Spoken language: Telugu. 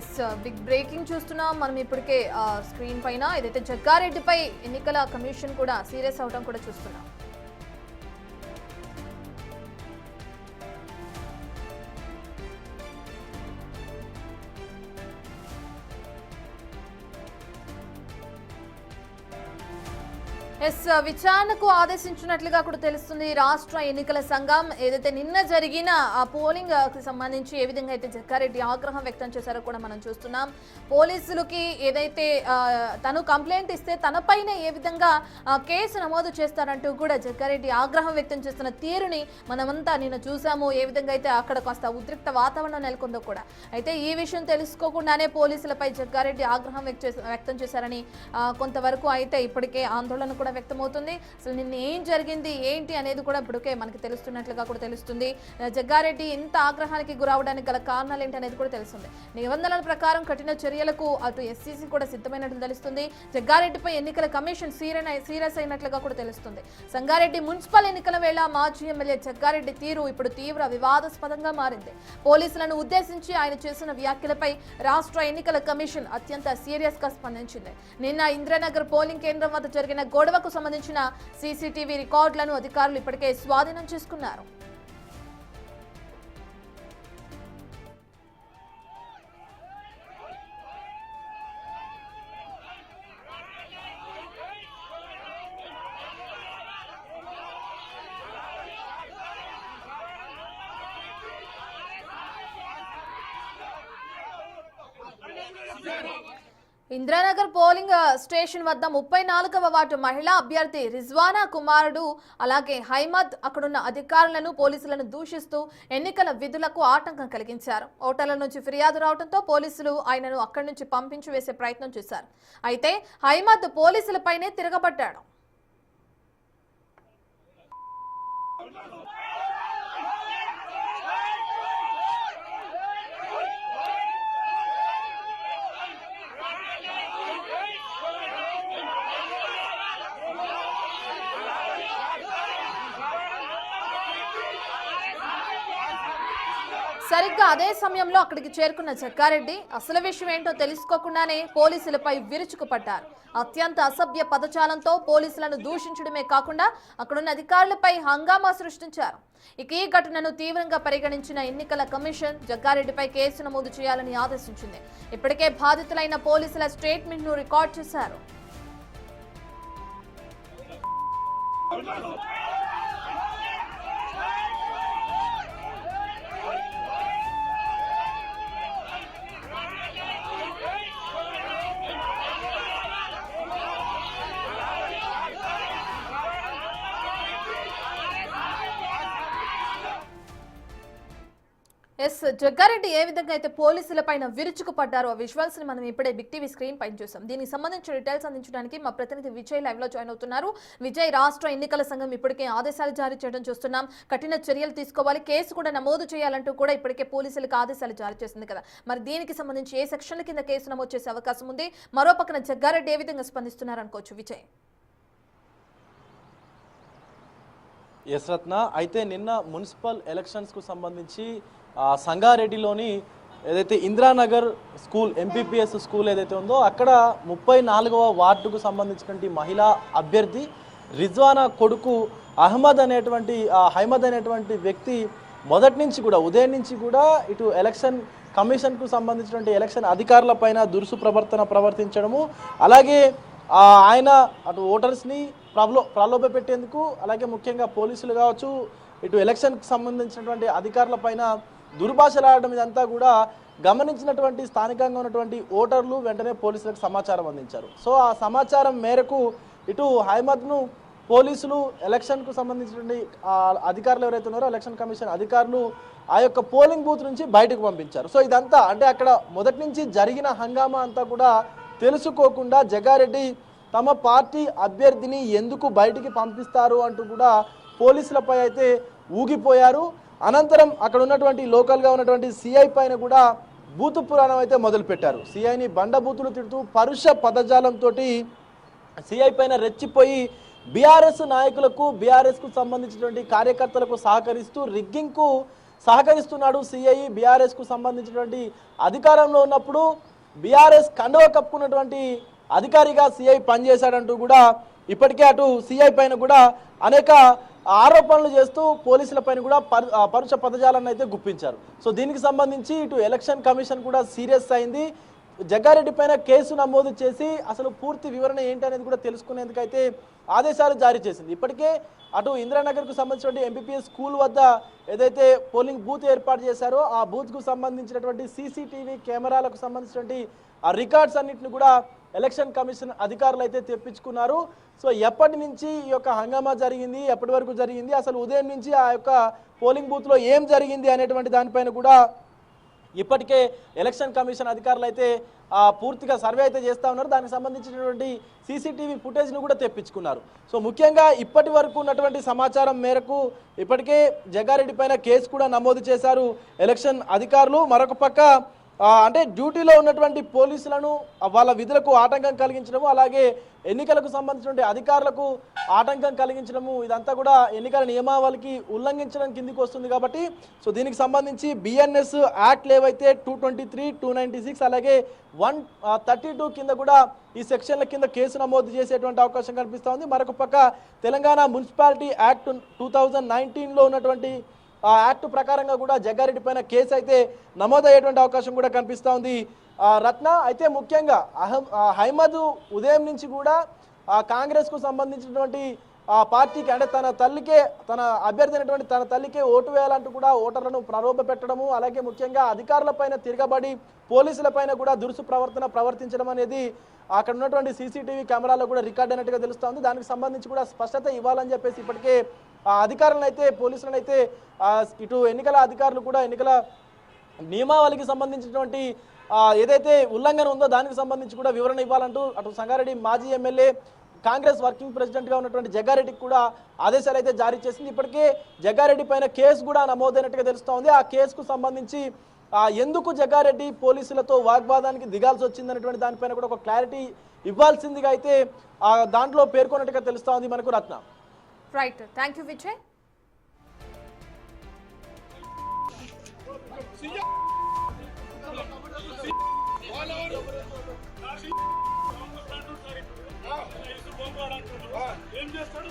ఎస్ బిగ్ బ్రేకింగ్ చూస్తున్నాం మనం ఇప్పటికే స్క్రీన్ పైన ఏదైతే జగ్గారెడ్డిపై ఎన్నికల కమిషన్ కూడా సీరియస్ అవడం కూడా చూస్తున్నాం. విచారణకు ఆదేశించినట్లుగా కూడా తెలుస్తుంది. రాష్ట్ర ఎన్నికల సంఘం ఏదైతే నిన్న జరిగిన ఆ పోలింగ్ కి సంబంధించి ఏ విధంగా అయితే జగ్గారెడ్డి ఆగ్రహం వ్యక్తం చేశారో కూడా మనం చూస్తున్నాం. పోలీసులకి ఏదైతే తను కంప్లైంట్ ఇస్తే తనపైన ఏ విధంగా కేసు నమోదు చేస్తారంటూ కూడా జగ్గారెడ్డి ఆగ్రహం వ్యక్తం చేస్తున్న తీరుని మనమంతా నిన్న చూసాము. ఏ విధంగా అయితే అక్కడ కాస్త ఉద్రిక్త వాతావరణం నెలకొందో కూడా. అయితే ఈ విషయం తెలుసుకోకుండానే పోలీసులపై జగ్గారెడ్డి ఆగ్రహం వ్యక్తం చేశారని కొంతవరకు అయితే ఇప్పటికే ఆందోళన కూడా వ్యక్తమవుతుంది. అసలు నిన్న ఏం జరిగింది ఏంటి అనేది కూడా ఇప్పటికే మనకి తెలుస్తున్నట్లుగా కూడా తెలుస్తుంది. జగ్గారెడ్డి ఇంత ఆగ్రహానికి గురవడానికి గల కారణాలు ఏంటి అనేది కూడా తెలుస్తుంది. నిబంధనల ప్రకారం కఠిన చర్యలకు అటు ఎస్సీసీ కూడా సిద్ధమైనట్లు తెలుస్తుంది. జగ్గారెడ్డిపై ఎన్నికల కమిషన్ సీరియస్ అయినట్లుగా కూడా తెలుస్తుంది. సంగారెడ్డి మున్సిపల్ ఎన్నికల వేళ మాజీ ఎమ్మెల్యే జగ్గారెడ్డి తీరు ఇప్పుడు తీవ్ర వివాదాస్పదంగా మారింది. పోలీసులను ఉద్దేశించి ఆయన చేసిన వ్యాఖ్యలపై రాష్ట్ర ఎన్నికల కమిషన్ అత్యంత సీరియస్ గా స్పందించింది. నిన్న ఇంద్రనగర్ పోలింగ్ కేంద్రం వద్ద జరిగిన గొడవకు సంబంధించిన సీసీటీవీ రికార్డులను అధికారులు ఇప్పటికే స్వాధీనం చేసుకున్నారు. ఇంద్రానగర్ పోలింగ్ స్టేషన్ వద్ద 34వ వార్డు మహిళా అభ్యర్థి రిజ్వానా కుమారుడు అలాగే హైమద్ అక్కడున్న అధికారులను పోలీసులను దూషిస్తూ ఎన్నికల విధులకు ఆటంకం కలిగించారు. ఓటర్ల నుంచి ఫిర్యాదు రావడంతో పోలీసులు ఆయనను అక్కడి నుంచి పంపించి వేసే ప్రయత్నం చేశారు. అయితే హైమద్ పోలీసులపైనే తిరగబడ్డాడు. సరిగ్గా అదే సమయంలో అక్కడికి చేరుకున్న జగ్గారెడ్డి అసలు విషయం ఏంటో తెలుసుకోకుండానే పోలీసులపై విరుచుకుపడ్డారు. అత్యంత అసభ్య పదజాలంతో పోలీసులను దూషించడమే కాకుండా అక్కడున్న అధికారులపై హంగామా సృష్టించారు. ఇక ఈ ఘటనను తీవ్రంగా పరిగణించిన ఎన్నికల కమిషన్ జగ్గారెడ్డిపై కేసు నమోదు చేయాలని ఆదేశించింది. ఇప్పటికే బాధితులైన పోలీసుల స్టేట్మెంట్ ను రికార్డ్ చేశారు. జగ్గారెడ్డి ఏ విధంగా అయితే పోలీసుల పైన విరుచుకుపడ్డారో ఆ విజువల్స్ ని మనం ఇప్పుడే బిగ్ టీవీ స్క్రీన్ పైన చూసాం. దీనికి సంబంధించిన డీటెయిల్స్ అందించడానికి మా ప్రతినిధి విజయ్ లైవ్ లో జాయిన్ అవుతున్నారు. విజయ్, రాష్ట్ర ఎన్నికల సంఘం ఇప్పటికే ఆదేశాలు జారీ చేయడం చూస్తున్నాం. కఠిన చర్యలు తీసుకోవాలి, కేసు కూడా నమోదు చేయాలంటూ కూడా ఇప్పటికే పోలీసులకు ఆదేశాలు జారీ చేసింది కదా. మరి దీనికి సంబంధించి ఏ సెక్షన్ల కింద కేసు నమోదు చేసే అవకాశం ఉంది? మరో పక్కన జగ్గారెడ్డి ఏ విధంగా స్పందిస్తున్నారు అనుకోవచ్చు విజయ్? ఎస్ రత్న, అయితే నిన్న మున్సిపల్ ఎలక్షన్స్కు సంబంధించి సంగారెడ్డిలోని ఏదైతే ఇందిరానగర్ స్కూల్ ఎంపీపీఎస్ స్కూల్ ఏదైతే ఉందో అక్కడ 34వ వార్డుకు సంబంధించినటువంటి మహిళా అభ్యర్థి రిజ్వానా కొడుకు హైమద్ అనేటువంటి వ్యక్తి మొదటి నుంచి కూడా ఉదయం నుంచి కూడా ఇటు ఎలక్షన్ కమిషన్కు సంబంధించినటువంటి ఎలక్షన్ అధికారుల పైన దురుసు ప్రవర్తించడము, అలాగే ఆయన అటు ఓటర్స్ని ప్రలోభ పెట్టేందుకు, అలాగే ముఖ్యంగా పోలీసులు కావచ్చు ఇటు ఎలక్షన్కి సంబంధించినటువంటి అధికారుల పైన దుర్భాషలాడడం ఇదంతా కూడా గమనించినటువంటి స్థానికంగా ఉన్నటువంటి ఓటర్లు వెంటనే పోలీసులకు సమాచారం అందించారు. సో ఆ సమాచారం మేరకు ఇటు హైమద్ను పోలీసులు ఎలక్షన్కు సంబంధించినటువంటి అధికారులు ఎవరైతే ఉన్నారో ఎలక్షన్ కమిషన్ అధికారులు ఆ యొక్క పోలింగ్ బూత్ నుంచి బయటకు పంపించారు. సో ఇదంతా అంటే అక్కడ మొదటి నుంచి జరిగిన హంగామా అంతా కూడా తెలుసుకోకుండా జగ్గారెడ్డి తమ పార్టీ అభ్యర్థిని ఎందుకు బయటికి పంపిస్తారు అంటూ కూడా పోలీసులపై అయితే ఊగిపోయారు. అనంతరం అక్కడ ఉన్నటువంటి లోకల్గా ఉన్నటువంటి సిఐ పైన కూడా బూతు పురాణం అయితే మొదలుపెట్టారు. సిఐని బండబూతులు తిడుతూ పరుష పదజాలంతో సిఐ పైన రెచ్చిపోయి బీఆర్ఎస్ నాయకులకు బీఆర్ఎస్కు సంబంధించినటువంటి కార్యకర్తలకు సహకరిస్తూ రిగ్గింగ్కు సహకరిస్తున్నాడు సిఐ బీఆర్ఎస్ కు సంబంధించినటువంటి అధికారంలో ఉన్నప్పుడు బీఆర్ఎస్ కండువ కప్పుకున్నటువంటి అధికారిగా సిఐ పనిచేశాడంటూ కూడా ఇప్పటికే అటు సిఐ పైన కూడా అనేక ఆరోపణలు చేస్తూ పోలీసుల పైన కూడా పరుష పదజాలను అయితే గుప్పించారు. సో దీనికి సంబంధించి ఇటు ఎలక్షన్ కమిషన్ కూడా సీరియస్ అయింది. జగ్గారెడ్డి పైన కేసు నమోదు చేసి అసలు పూర్తి వివరణ ఏంటి అనేది కూడా తెలుసుకునేందుకైతే ఆదేశాలు జారీ చేసింది. ఇప్పటికే అటు ఇందిరానగర్కు సంబంధించినటువంటి ఎంపీపీఎస్ స్కూల్ వద్ద ఏదైతే పోలింగ్ బూత్ ఏర్పాటు చేశారో ఆ బూత్కు సంబంధించినటువంటి సీసీటీవీ కెమెరాలకు సంబంధించినటువంటి ఆ రికార్డ్స్ అన్నింటిని కూడా ఎలక్షన్ కమిషన్ అధికారులు అయితే తెప్పించుకున్నారు. సో ఎప్పటి నుంచి ఈ యొక్క హంగామా జరిగింది, ఎప్పటి వరకు జరిగింది, అసలు ఉదయం నుంచి ఆ యొక్క పోలింగ్ బూత్లో ఏం జరిగింది అనేటువంటి దానిపైన కూడా ఇప్పటికే ఎలక్షన్ కమిషన్ అధికారులు అయితే పూర్తిగా సర్వే అయితే చేస్తూ ఉన్నారు. దానికి సంబంధించినటువంటి సీసీటీవీ ఫుటేజ్ను కూడా తెప్పించుకున్నారు. సో ముఖ్యంగా ఇప్పటి వరకు ఉన్నటువంటి సమాచారం మేరకు ఇప్పటికే జగ్గారెడ్డి పైన కేసు కూడా నమోదు చేశారు ఎలక్షన్ అధికారులు. మరొక పక్క అంటే డ్యూటీలో ఉన్నటువంటి పోలీసులను వాళ్ళ విధులకు ఆటంకం కలిగించడము, అలాగే ఎన్నికలకు సంబంధించినటువంటి అధికారులకు ఆటంకం కలిగించడము, ఇదంతా కూడా ఎన్నికల నియమావళికి ఉల్లంఘించడం కిందికి వస్తుంది. కాబట్టి సో దీనికి సంబంధించి బిఎన్ఎస్ యాక్ట్లు ఏవైతే 223, 296 అలాగే 132 కింద కూడా ఈ సెక్షన్ల కింద కేసు నమోదు చేసేటువంటి అవకాశం కనిపిస్తూ ఉంది. మరొక పక్క తెలంగాణ మున్సిపాలిటీ యాక్ట్ 2019లో ఉన్నటువంటి ఆ యాక్ట్ ప్రకారంగా కూడా జగ్గారెడ్డి పైన కేసు అయితే నమోదయ్యేటువంటి అవకాశం కూడా కనిపిస్తూ ఉంది. రత్న అయితే ముఖ్యంగా అహ్మద్ ఉదయం నుంచి కూడా కాంగ్రెస్కు సంబంధించినటువంటి పార్టీకి అంటే తన అభ్యర్థి అయినటువంటి తన తల్లికే ఓటు వేయాలంటూ కూడా ఓటర్లను ప్రలోభ పెట్టడము, అలాగే ముఖ్యంగా అధికారులపైన తిరగబడి పోలీసులపైన కూడా దురుసు ప్రవర్తించడం అనేది అక్కడ ఉన్నటువంటి సీసీటీవీ కెమెరాలో కూడా రికార్డ్ అయినట్టుగా తెలుస్తూ ఉంది. దానికి సంబంధించి కూడా స్పష్టత ఇవ్వాలని చెప్పేసి ఇప్పటికే అధికారులను అయితే పోలీసులను అయితే ఇటు ఎన్నికల అధికారులు కూడా ఎన్నికల నియమావళికి సంబంధించినటువంటి ఏదైతే ఉల్లంఘన ఉందో దానికి సంబంధించి కూడా వివరణ ఇవ్వాలంటూ అటు సంగారెడ్డి మాజీ ఎమ్మెల్యే కాంగ్రెస్ వర్కింగ్ ప్రెసిడెంట్గా ఉన్నటువంటి జగ్గారెడ్డికి కూడా ఆదేశాలు అయితే జారీ చేసింది. ఇప్పటికే జగ్గారెడ్డి పైన కేసు కూడా నమోదైనట్టుగా తెలుస్తూ ఉంది. ఆ కేసుకు సంబంధించి ఎందుకు జగ్గారెడ్డి పోలీసులతో వాగ్వాదానికి దిగాల్సి వచ్చిందనేటువంటి దానిపైన కూడా ఒక క్లారిటీ ఇవ్వాల్సిందిగా అయితే దాంట్లో పేర్కొన్నట్టుగా తెలుస్తూ ఉంది మనకు Ratna. Right, thank you Vijay. ఏం చేస్తాడు